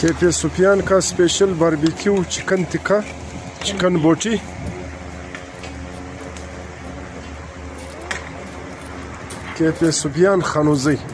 Cafe Sufiyan का special barbecue chicken tikka, chicken बोटी। Cafe Sufiyan खानोजी।